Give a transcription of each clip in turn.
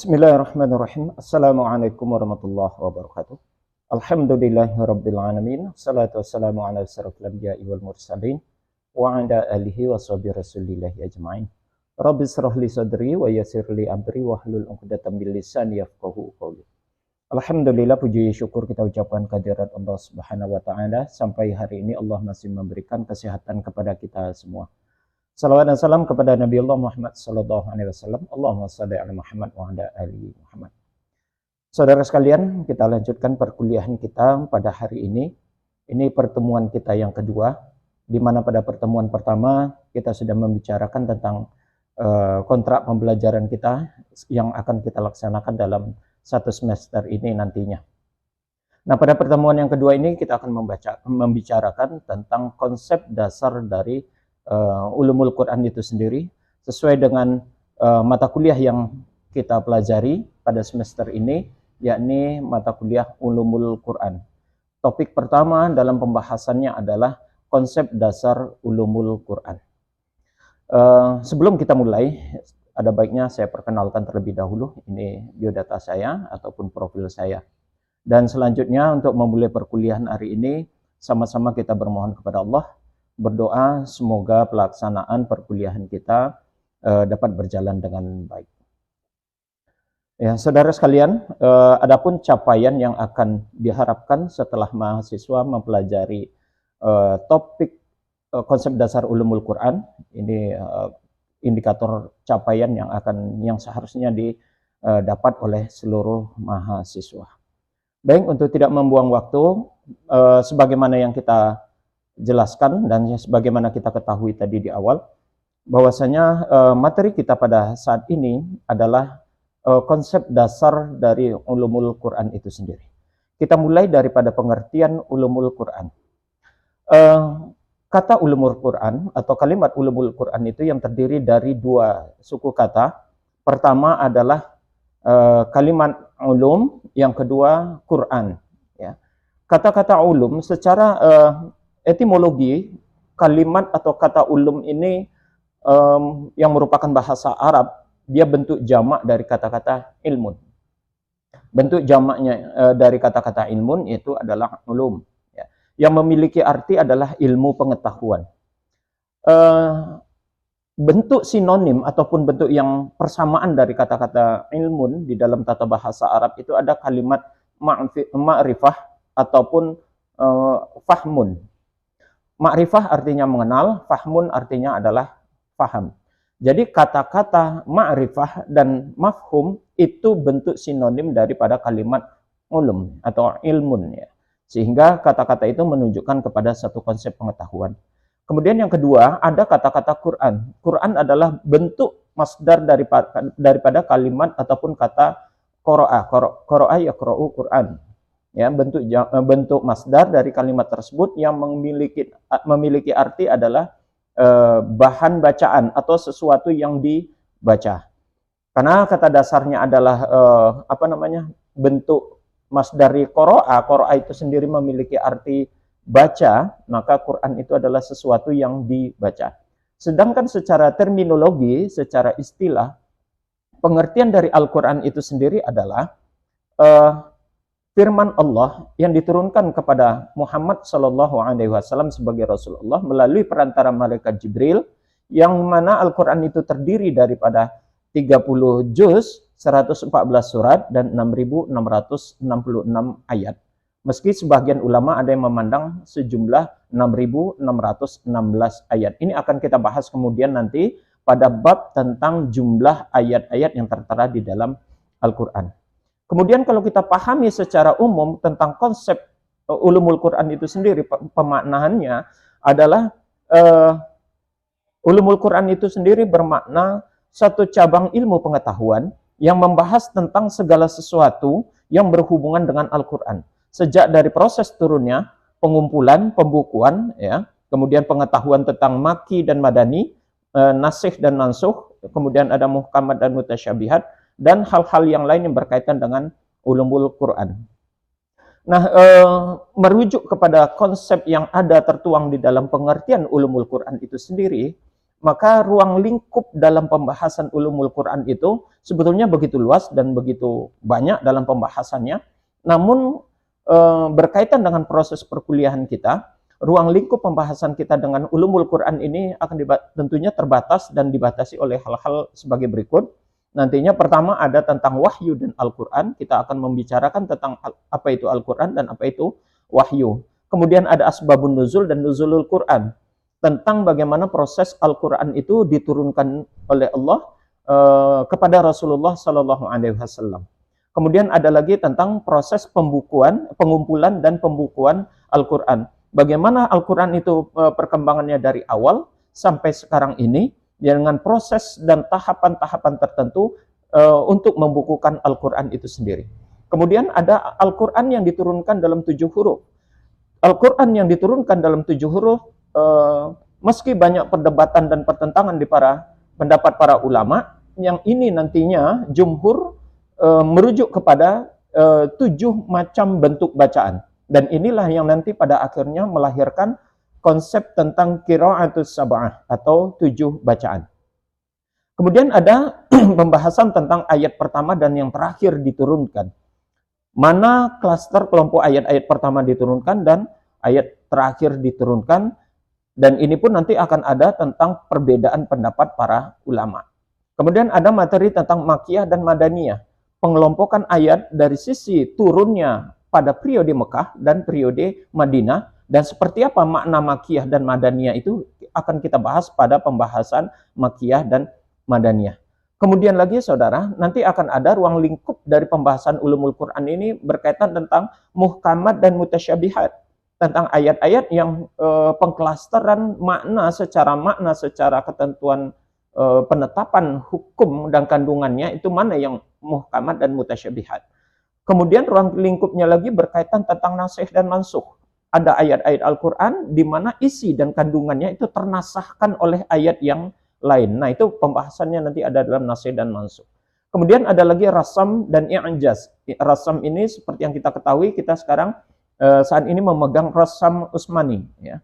Bismillahirrahmanirrahim. Assalamualaikum warahmatullahi wabarakatuh. Alhamdulillahirabbil alamin. Salatu wassalamu ala asyrofil anbiya'i wal mursalin wa ala alihi wa sahbihi rasulillahi ajmain. Rabbi shrah li sadri wa yassir li amri wa hlul 'uqdatam min lisani yafqahu qawli. Alhamdulillah, puji syukur kita ucapkan kehadirat Allah Subhanahu wa taala. Sampai hari ini Allah masih memberikan kesehatan kepada kita semua. Salawat dan salam kepada Nabi Allah Muhammad sallallahu alaihi wasallam. Allahumma shalli ala Muhammad wa ala ali Muhammad. Saudara sekalian, kita lanjutkan perkuliahan kita pada hari ini. Ini pertemuan kita yang kedua, di mana pada pertemuan pertama kita sudah membicarakan tentang kontrak pembelajaran kita yang akan kita laksanakan dalam satu semester ini nantinya. Nah, pada pertemuan yang kedua ini kita akan membicarakan tentang konsep dasar dari ulumul Quran itu sendiri, sesuai dengan mata kuliah yang kita pelajari pada semester ini, yakni mata kuliah ulumul Quran. Topik pertama dalam pembahasannya adalah konsep dasar ulumul Quran. Sebelum kita mulai, ada baiknya saya perkenalkan terlebih dahulu. Ini biodata saya ataupun profil saya. Dan selanjutnya untuk memulai perkuliahan hari ini, sama-sama kita bermohon kepada Allah, berdoa semoga pelaksanaan perkuliahan kita dapat berjalan dengan baik. Ya, saudara sekalian, adapun capaian yang akan diharapkan setelah mahasiswa mempelajari topik konsep dasar ulumul Quran, ini indikator capaian yang seharusnya didapat oleh seluruh mahasiswa. Baik, untuk tidak membuang waktu, sebagaimana yang kita jelaskan dan sebagaimana kita ketahui tadi di awal, bahwasanya materi kita pada saat ini adalah konsep dasar dari ulumul Quran itu sendiri. Kita mulai daripada pengertian ulumul Quran. Kata ulumul Quran atau kalimat ulumul Quran itu yang terdiri dari dua suku kata. Pertama adalah kalimat ulum, yang kedua Quran. Ya. Kata-kata ulum secara etimologi, kalimat atau kata ulum ini yang merupakan bahasa Arab, dia bentuk jamak dari kata-kata ilmun. Bentuk jamaknya dari kata-kata ilmun itu adalah ulum. Ya. Yang memiliki arti adalah ilmu pengetahuan. Bentuk sinonim ataupun bentuk yang persamaan dari kata-kata ilmun di dalam tata bahasa Arab itu ada kalimat ma'rifah ataupun fahmun. Ma'rifah artinya mengenal, fahmun artinya adalah faham. Jadi kata-kata ma'rifah dan mafhum itu bentuk sinonim daripada kalimat ulum atau ilmun, ya. Sehingga kata-kata itu menunjukkan kepada satu konsep pengetahuan. Kemudian yang kedua, ada kata-kata Quran. Quran adalah bentuk masdar daripada kalimat ataupun kata qara'a. Qara'a yaqra'u Quran. Ya, bentuk masdar dari kalimat tersebut yang memiliki arti adalah bahan bacaan atau sesuatu yang dibaca. Karena kata dasarnya adalah bentuk masdari qara'a. Qara'a itu sendiri memiliki arti baca, maka Quran itu adalah sesuatu yang dibaca. Sedangkan secara terminologi, secara istilah, pengertian dari Al-Quran itu sendiri adalah firman Allah yang diturunkan kepada Muhammad Shallallahu Alaihi Wasallam sebagai Rasulullah melalui perantara malaikat Jibril, yang mana Al-Quran itu terdiri daripada 30 juz, 114 surat, dan 6.666 ayat. Meski sebagian ulama ada yang memandang sejumlah 6.616 ayat. Ini akan kita bahas kemudian nanti pada bab tentang jumlah ayat-ayat yang tertera di dalam Al-Quran. Kemudian kalau kita pahami secara umum tentang konsep ulumul Quran itu sendiri, pemaknaannya adalah ulumul Quran itu sendiri bermakna satu cabang ilmu pengetahuan yang membahas tentang segala sesuatu yang berhubungan dengan Al-Quran. Sejak dari proses turunnya, pengumpulan, pembukuan, ya, kemudian pengetahuan tentang maki dan madani, nasikh dan mansuh, kemudian ada muhkamat dan mutasyabihat, dan hal-hal yang lain yang berkaitan dengan ulumul Quran. Nah, merujuk kepada konsep yang ada tertuang di dalam pengertian ulumul Quran itu sendiri, maka ruang lingkup dalam pembahasan ulumul Quran itu sebetulnya begitu luas dan begitu banyak dalam pembahasannya. Namun berkaitan dengan proses perkuliahan kita, ruang lingkup pembahasan kita dengan ulumul Quran ini akan tentunya terbatas dan dibatasi oleh hal-hal sebagai berikut. Nantinya pertama ada tentang wahyu dan Al-Quran. Kita akan membicarakan tentang apa itu Al-Quran dan apa itu wahyu. Kemudian ada asbabun nuzul dan nuzulul Quran, tentang bagaimana proses Al-Quran itu diturunkan oleh Allah kepada Rasulullah Sallallahu Alaihi Wasallam. Kemudian ada lagi tentang proses pengumpulan dan pembukuan Al-Quran. Bagaimana Al-Quran itu perkembangannya dari awal sampai sekarang ini dengan proses dan tahapan-tahapan tertentu untuk membukukan Al-Quran itu sendiri. Kemudian ada Al-Quran yang diturunkan dalam 7 huruf. Al-Quran yang diturunkan dalam 7 huruf, meski banyak perdebatan dan pertentangan di pendapat para ulama, yang ini nantinya jumhur merujuk kepada 7 macam bentuk bacaan. Dan inilah yang nanti pada akhirnya melahirkan konsep tentang qira'atus sab'ah atau 7 bacaan. Kemudian ada pembahasan tentang ayat pertama dan yang terakhir diturunkan. Mana klaster kelompok ayat-ayat pertama diturunkan dan ayat terakhir diturunkan. Dan ini pun nanti akan ada tentang perbedaan pendapat para ulama. Kemudian ada materi tentang Makkiyah dan Madaniyah. Pengelompokan ayat dari sisi turunnya pada periode Mekah dan periode Madinah. Dan seperti apa makna Makkiyah dan Madaniyah itu akan kita bahas pada pembahasan Makkiyah dan Madaniyah. Kemudian lagi saudara, nanti akan ada ruang lingkup dari pembahasan ulumul Quran ini berkaitan tentang muhkamat dan mutasyabihat. Tentang ayat-ayat yang pengklasteran makna secara ketentuan penetapan hukum dan kandungannya itu mana yang muhkamat dan mutasyabihat. Kemudian ruang lingkupnya lagi berkaitan tentang nasikh dan mansukh. Ada ayat-ayat Al-Quran di mana isi dan kandungannya itu ternasahkan oleh ayat yang lain. Nah, itu pembahasannya nanti ada dalam nasikh dan mansukh. Kemudian ada lagi rasam dan i'jaz. Rasam ini seperti yang kita ketahui, kita sekarang saat ini memegang rasam Utsmani. Ya.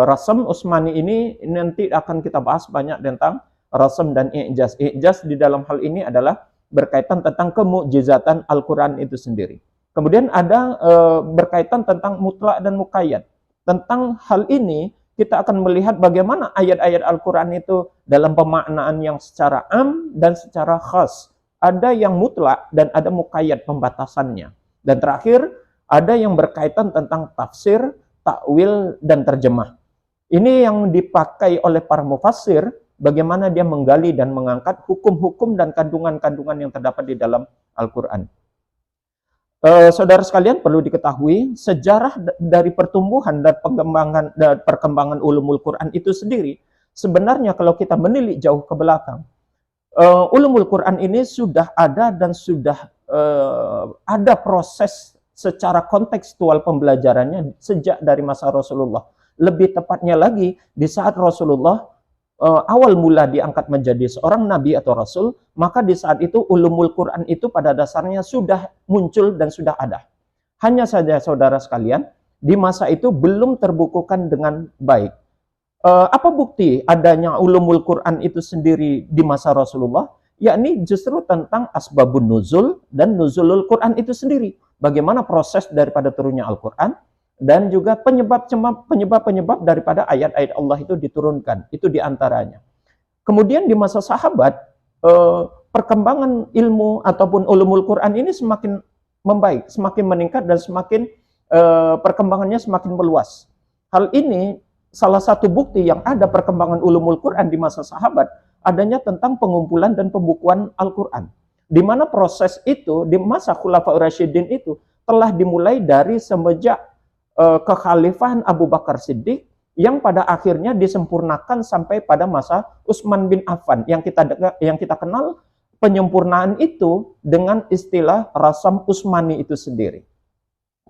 Rasam Utsmani ini nanti akan kita bahas banyak tentang rasam dan i'jaz. I'jaz di dalam hal ini adalah berkaitan tentang kemukjizatan Al-Quran itu sendiri. Kemudian ada berkaitan tentang mutlak dan muqayyad. Tentang hal ini, kita akan melihat bagaimana ayat-ayat Al-Quran itu dalam pemaknaan yang secara am dan secara khas. Ada yang mutlak dan ada muqayyad pembatasannya. Dan terakhir, ada yang berkaitan tentang tafsir, takwil, dan terjemah. Ini yang dipakai oleh para mufassir, bagaimana dia menggali dan mengangkat hukum-hukum dan kandungan-kandungan yang terdapat di dalam Al-Quran. Saudara sekalian, perlu diketahui sejarah dari pertumbuhan dan perkembangan ulumul Quran itu sendiri. Sebenarnya kalau kita menilik jauh ke belakang, ulumul Quran ini sudah ada dan sudah ada proses secara kontekstual pembelajarannya sejak dari masa Rasulullah. Lebih tepatnya lagi, di saat Rasulullah awal mula diangkat menjadi seorang nabi atau rasul, maka di saat itu ulumul Quran itu pada dasarnya sudah muncul dan sudah ada. Hanya saja saudara sekalian, di masa itu belum terbukukan dengan baik. Apa bukti adanya ulumul Quran itu sendiri di masa Rasulullah? Yakni justru tentang asbabun nuzul dan nuzulul Quran itu sendiri. Bagaimana proses daripada turunnya Al-Quran, dan juga penyebab-penyebab daripada ayat-ayat Allah itu diturunkan. Itu diantaranya. Kemudian di masa sahabat, perkembangan ilmu ataupun ulumul Quran ini semakin membaik, semakin meningkat, dan semakin perkembangannya semakin meluas. Hal ini salah satu bukti yang ada perkembangan ulumul Quran di masa sahabat, adanya tentang pengumpulan dan pembukuan Al-Quran. Di mana proses itu, di masa Khulafaur Rasyidin itu, telah dimulai dari semenjak kekhalifahan Abu Bakar Siddiq, yang pada akhirnya disempurnakan sampai pada masa Utsman bin Affan, yang kita kenal penyempurnaan itu dengan istilah rasam Utsmani itu sendiri.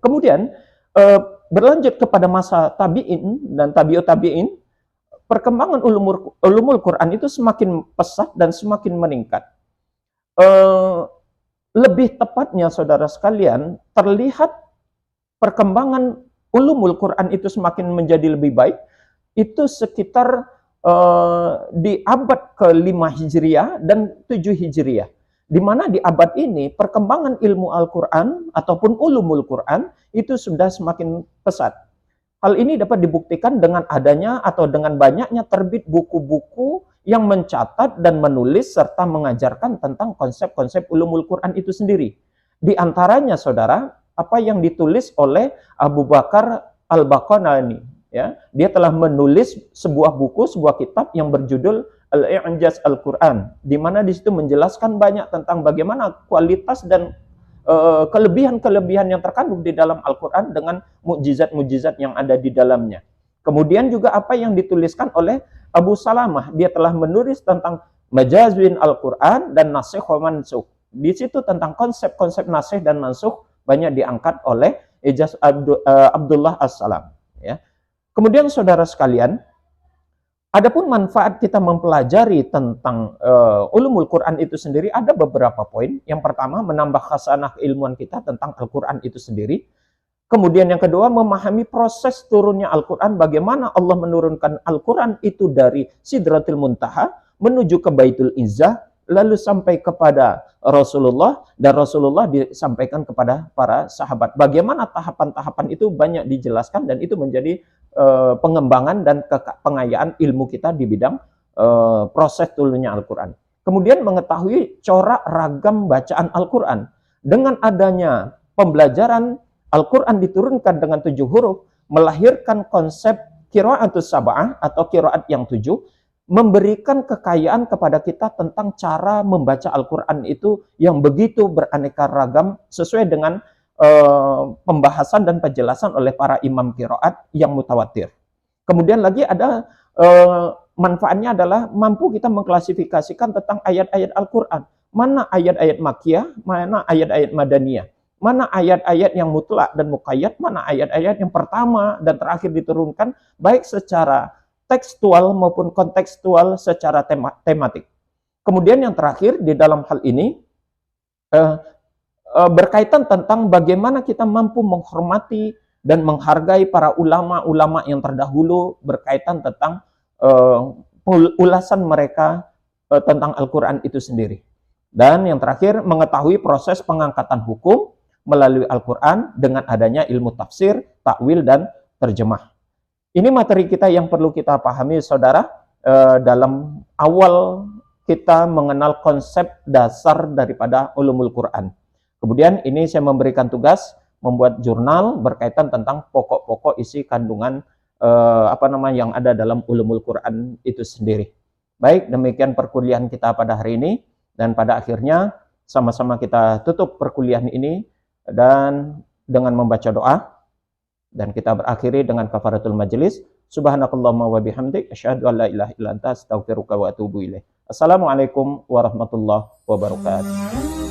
Kemudian berlanjut kepada masa tabi'in dan tabi'ut tabi'in, perkembangan ulumul Quran itu semakin pesat dan semakin meningkat. Lebih tepatnya saudara sekalian, terlihat perkembangan ulumul Quran itu semakin menjadi lebih baik, itu sekitar di abad ke-5 Hijriah dan 7 Hijriah. Di mana di abad ini perkembangan ilmu Al-Quran ataupun ulumul Quran itu sudah semakin pesat. Hal ini dapat dibuktikan dengan adanya atau dengan banyaknya terbit buku-buku yang mencatat dan menulis serta mengajarkan tentang konsep-konsep ulumul Quran itu sendiri. Di antaranya, saudara, apa yang ditulis oleh Abu Bakar Al-Baqalani, ya, dia telah menulis sebuah buku, sebuah kitab yang berjudul Al-I'jaz Al-Quran, di mana di situ menjelaskan banyak tentang bagaimana kualitas dan kelebihan-kelebihan yang terkandung di dalam Al-Quran dengan mukjizat-mukjizat yang ada di dalamnya. Kemudian juga apa yang dituliskan oleh Abu Salamah, dia telah menulis tentang majazwin Al-Quran dan nasikh wa mansukh. Di situ tentang konsep-konsep nasikh dan mansukh banyak diangkat oleh Ijaz Abdullah As-Salam. Ya. Kemudian saudara sekalian, adapun manfaat kita mempelajari tentang ulumul Quran itu sendiri ada beberapa poin. Yang pertama, menambah khasanah keilmuan kita tentang Al-Quran itu sendiri. Kemudian yang kedua, memahami proses turunnya Al-Quran, bagaimana Allah menurunkan Al-Quran itu dari Sidratul Muntaha menuju ke Baitul Izzah, lalu sampai kepada Rasulullah, dan Rasulullah disampaikan kepada para sahabat. Bagaimana tahapan-tahapan itu banyak dijelaskan, dan itu menjadi pengembangan dan pengayaan ilmu kita di bidang proses turunnya Al-Quran. Kemudian mengetahui corak ragam bacaan Al-Quran. Dengan adanya pembelajaran Al-Quran diturunkan dengan 7 huruf, melahirkan konsep qiraatus sab'ah atau qiraat yang 7, memberikan kekayaan kepada kita tentang cara membaca Al-Quran itu yang begitu beraneka ragam sesuai dengan pembahasan dan penjelasan oleh para imam qiraat yang mutawatir. Kemudian lagi ada manfaatnya adalah mampu kita mengklasifikasikan tentang ayat-ayat Al-Quran. Mana ayat-ayat Makkiyah, mana ayat-ayat Madaniyah. Mana ayat-ayat yang mutlak dan muqayyad, mana ayat-ayat yang pertama dan terakhir diturunkan, baik secara tekstual maupun kontekstual secara tematik. Kemudian yang terakhir di dalam hal ini, berkaitan tentang bagaimana kita mampu menghormati dan menghargai para ulama-ulama yang terdahulu, berkaitan tentang ulasan mereka tentang Al-Quran itu sendiri. Dan yang terakhir, mengetahui proses pengangkatan hukum melalui Al-Quran dengan adanya ilmu tafsir, takwil, dan terjemah. Ini materi kita yang perlu kita pahami, saudara, dalam awal kita mengenal konsep dasar daripada ulumul Quran. Kemudian ini saya memberikan tugas membuat jurnal berkaitan tentang pokok-pokok isi kandungan yang ada dalam ulumul Quran itu sendiri. Baik, demikian perkuliahan kita pada hari ini, dan pada akhirnya sama-sama kita tutup perkuliahan ini dan dengan membaca doa, dan kita berakhiri dengan kafaratul majelis. Subhanakallahumma wa bihamdik asyhadu an la ilaha illa anta astaghfiruka wa atubu ilaik. Assalamualaikum warahmatullahi wabarakatuh.